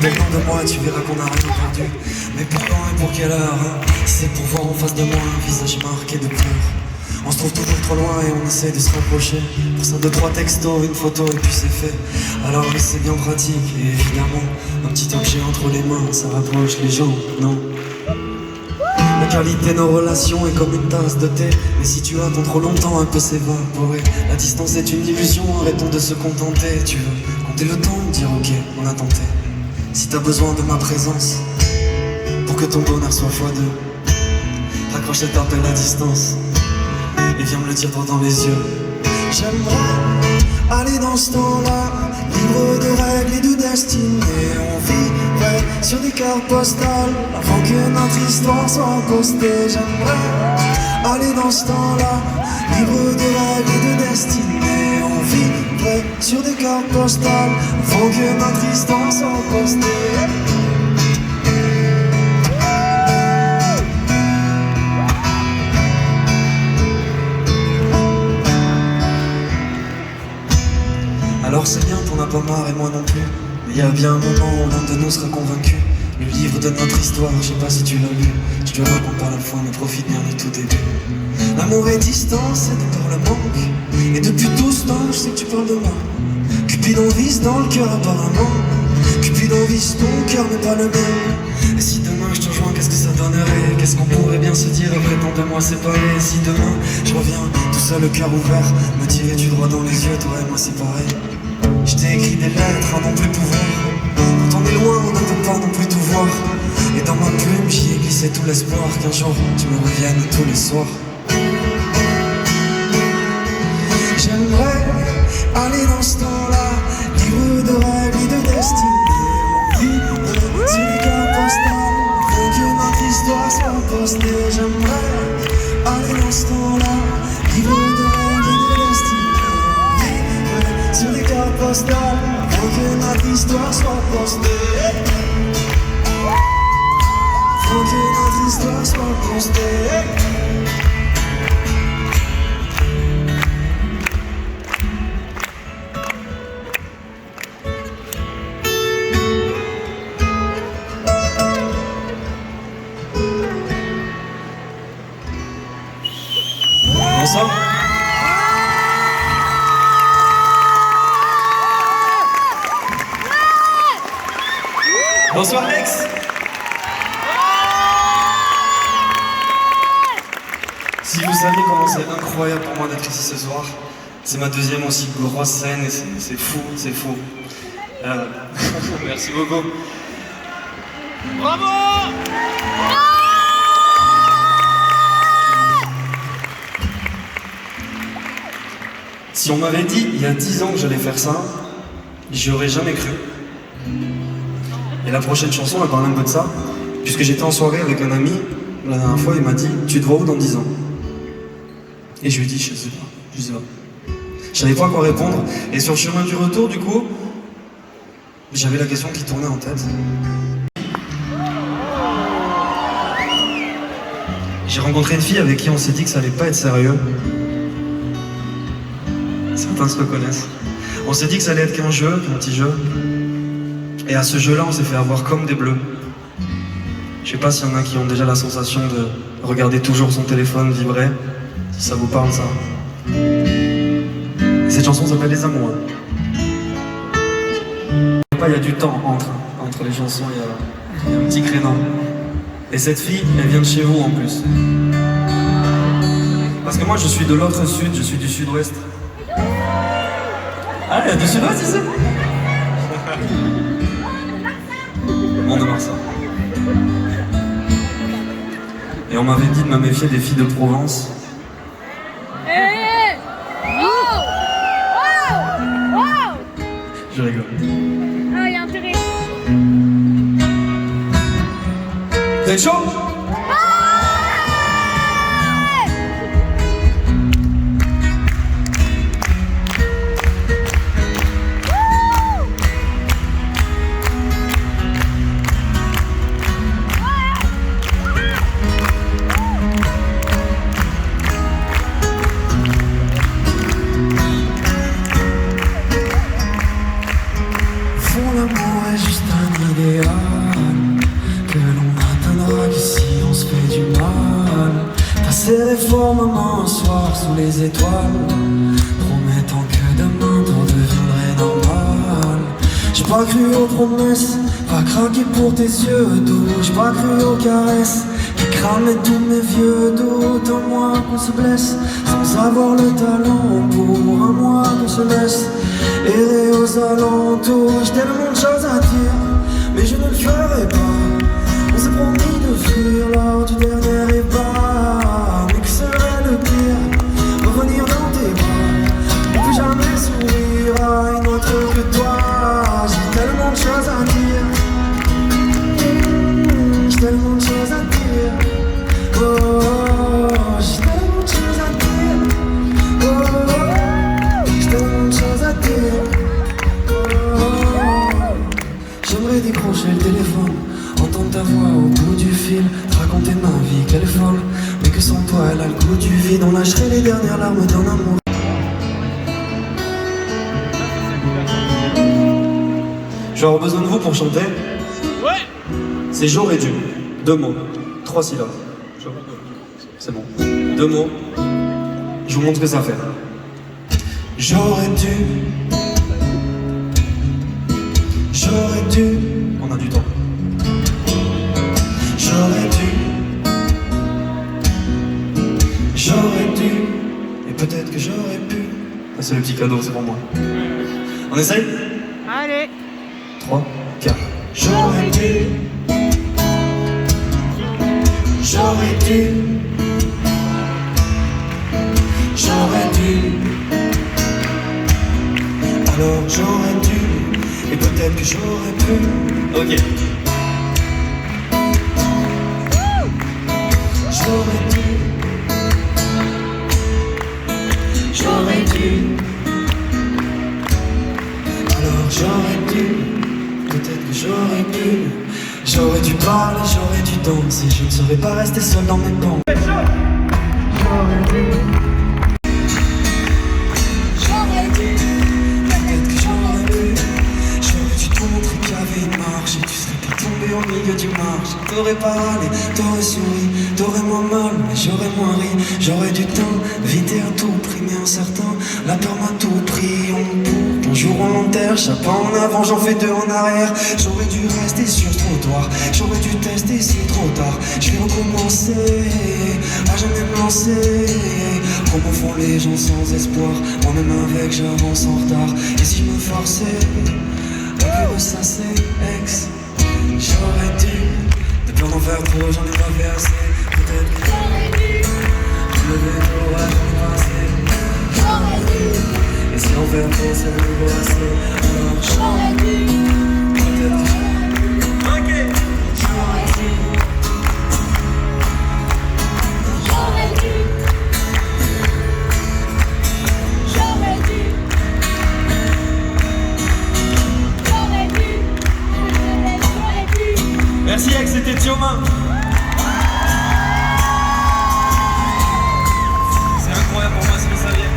Maintenant de moi, tu verras qu'on a rien perdu. Mais pour quand et pour quelle heure, hein? Si c'est pour voir en face de moi un visage marqué de pleurs. On se trouve toujours trop loin et on essaie de se rapprocher. Pour ça, 2-3 textos, une photo et puis c'est fait. Alors oui, c'est bien pratique et évidemment, un petit objet entre les mains, ça rapproche les gens, non? La qualité de nos relations est comme une tasse de thé. Mais si tu attends trop longtemps, un peu s'évaporer. La distance est une illusion, arrêtons de se contenter. Tu veux compter le temps, dire ok, on a tenté. Si t'as besoin de ma présence pour que ton bonheur soit x2, raccroche cet appel à distance et viens me le dire droit dans les yeux. J'aimerais aller dans ce temps-là, libre de règles et de destinée. On vivrait sur des cartes postales avant que notre histoire soit postée. J'aimerais aller dans ce temps-là, libre de règles et de destinée. On vivrait sur des cartes postales avant que notre histoire soit postée. Alors c'est bien, t'en as pas marre et moi non plus. Mais y a bien un moment où l'un de nous sera convaincu. Le livre de notre histoire, je sais pas si tu l'as lu. Je te raconte pas la fin, mais profite bien du tout début. L'amour est distance et de peur le manque. Et depuis tout ce temps, je sais que tu parles de moi. Cupidon vise dans le cœur apparemment. Cupidon vise ton cœur mais pas le mien. Et si demain je te rejoins, qu'est-ce que ça donnerait? Qu'est-ce qu'on pourrait bien se dire après tant de mois séparés? Et si demain je reviens, tout seul le cœur ouvert, me dirais-tu droit dans les yeux, toi et moi c'est pareil. Je t'ai écrit des lettres à non plus pouvoir. Quand on est loin, on ne peut pas non plus tout voir. Et dans ma plume, j'y ai glissé tout l'espoir qu'un jour tu me reviennes tous les soirs. J'aimerais aller dans ce temps-là, libre de règles et de destinée. Vivre sur des cartes postales, avant que notre histoire soit postée. J'aimerais aller dans ce temps-là, libre de règles et de destinée. Vivre sur des cartes postales, avant que notre histoire soit postée. Avant que notre histoire soit postée. Bonsoir. Bonsoir Lex. Si vous saviez comment c'est incroyable pour moi d'être ici ce soir, c'est ma deuxième aussi grosse scène et c'est fou, c'est fou. Merci beaucoup. Bravo! Si on m'avait dit il y a 10 ans que j'allais faire ça, j'y aurais jamais cru. Et la prochaine chanson, elle parle un peu de ça, puisque j'étais en soirée avec un ami, la dernière fois, il m'a dit « Tu te vois où dans 10 ans ?» Et je lui ai dit « Je sais pas, je sais pas. » Je savais pas quoi répondre, et sur le chemin du retour, du coup, j'avais la question qui tournait en tête. J'ai rencontré une fille avec qui on s'est dit que ça allait pas être sérieux. Certains se reconnaissent. On s'est dit que ça allait être qu'un jeu, qu'un petit jeu. Et à ce jeu-là, on s'est fait avoir comme des bleus. Je sais pas s'il y en a qui ont déjà la sensation de regarder toujours son téléphone vibrer. Si ça vous parle, ça. Et cette chanson s'appelle Les Amoureux. Il y a du temps entre les chansons, il y a un petit créneau. Et cette fille, elle vient de chez vous en plus. Parce que moi, je suis de l'autre sud, je suis du sud-ouest. Ah, il y a du sud-ouest ici? Mont de Marsan. Et on m'avait dit de me méfier des filles de Provence. Je rigole. Ah, il y a intérêt. Vous êtes chaud? idéal que l'on atteindra que si on se fait du mal. T'as serré fort maman un soir sous les étoiles, promettant que demain tout deviendrait normal. J'ai pas cru aux promesses, pas craqué pour tes yeux doux. J'ai pas cru aux caresses qui cramaient tous mes vieux doutes. Un mois qu'on se blesse sans avoir le talent pour un mois qu'on se laisse errer aux alentours. J'ai tellement de choses à dire, mais je ne le ferai pas. On s'est promis de fuir lors du dernier ébat. Mais que serait le pire? Revenir dans tes bras, ne plus jamais sourire à une autre que toi. J'ai tellement de choses à dire, j'ai tellement de choses à dire. Oh, j'ai tellement de choses à dire. Oh, j'ai tellement de choses à dire. J'aimerais décrocher le téléphone, entendre ta voix au bout du fil, te raconter ma vie qu'elle est folle, mais que sans toi elle a le goût du vide. On lâcherait les dernières larmes d'un amour. Je vais avoir besoin de vous pour chanter. Ouais. C'est j'aurais dû. 2 mots, 3 syllabes. C'est bon. 2 mots. Je vous montre ce que ça fait. J'aurais dû. J'aurais dû. On a du temps. J'aurais dû. J'aurais dû. Et peut-être que j'aurais pu. Ah, c'est le petit cadeau, c'est pour moi. On essaye? Allez. 3, 4. J'aurais dû. J'aurais dû. J'aurais dû. Alors j'aurais dû. Et peut-être que j'aurais pu. Ok. J'aurais dû. J'aurais dû. Alors j'aurais dû. Peut-être que j'aurais pu. J'aurais dû parler, j'aurais dû danser. Je ne serais pas resté seul dans mes bancs. J'aurais dû. J'aurais dû. Peut-être que j'aurais pu. J'aurais dû te montrer qu'il y avait une marche. Et tu serais pas tombé au milieu du marche. T'aurais parlé, t'aurais souri, t'aurais moins mal, mais j'aurais moins ri. J'aurais dû t'inviter à tout prix, mais incertain. La peur m'a tout pris en bout. Bonjour en terre, chapeau en avant, j'en fais 2 en arrière. J'aurais dû rester sur le trottoir, j'aurais dû tester, c'est trop tard. Je vais recommencer, à jamais me lancer. Comment font les gens sans espoir, moi-même avec j'avance en retard. Et si je me forçais, à plus ressasser, ex. J'aurais dû, de peur d'en faire trop, j'en ai pas fait assez. Peut-être que J'aurais dû. je me vais trop à passer. J'aurais dû. Et si on fait trop, c'est le nouveau assez. Alors J'aurais dû. peut-être que ok. J'aurais dû. J'aurais dû. J'aurais dû. J'aurais dû. J'aurais dû. Merci Ex, c'était Thiomin. C'est incroyable pour moi ce que ça vient.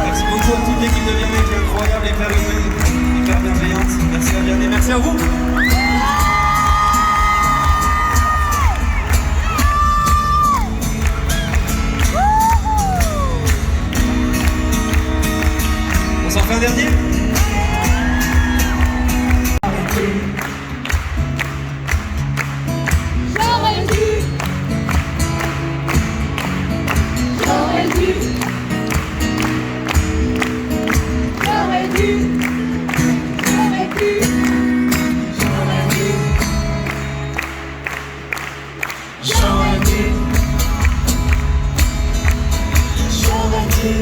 Merci beaucoup à toute l'équipe de Vianney qui est incroyable, hyper bienveillante. Merci à Vianney, merci à vous. On s'en fait un dernier? J'aurais dû. J'aurais dû. J'aurais dû. J'aurais dû. J'aurais dû. J'aurais dû. J'aurais dû.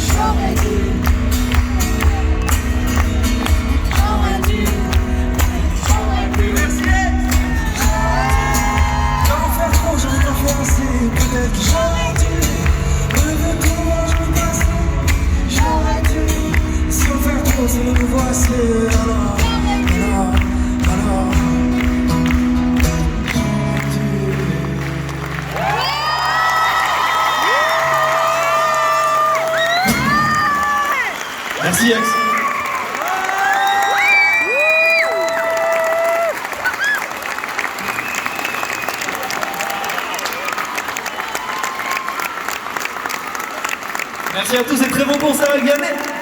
J'aurais dû. J'aurais dû. J'aurais dû. Merci Ex. Comment faire trop, j'en ai pas fait assez. Peut-être que j'aurais dû. Me lever trop, j'en ai pas assez. J'aurais dû. Si on fait trop, c'est le nouveau assez. Alors. Merci Ex. Merci à tous et très bon concert à Gamet.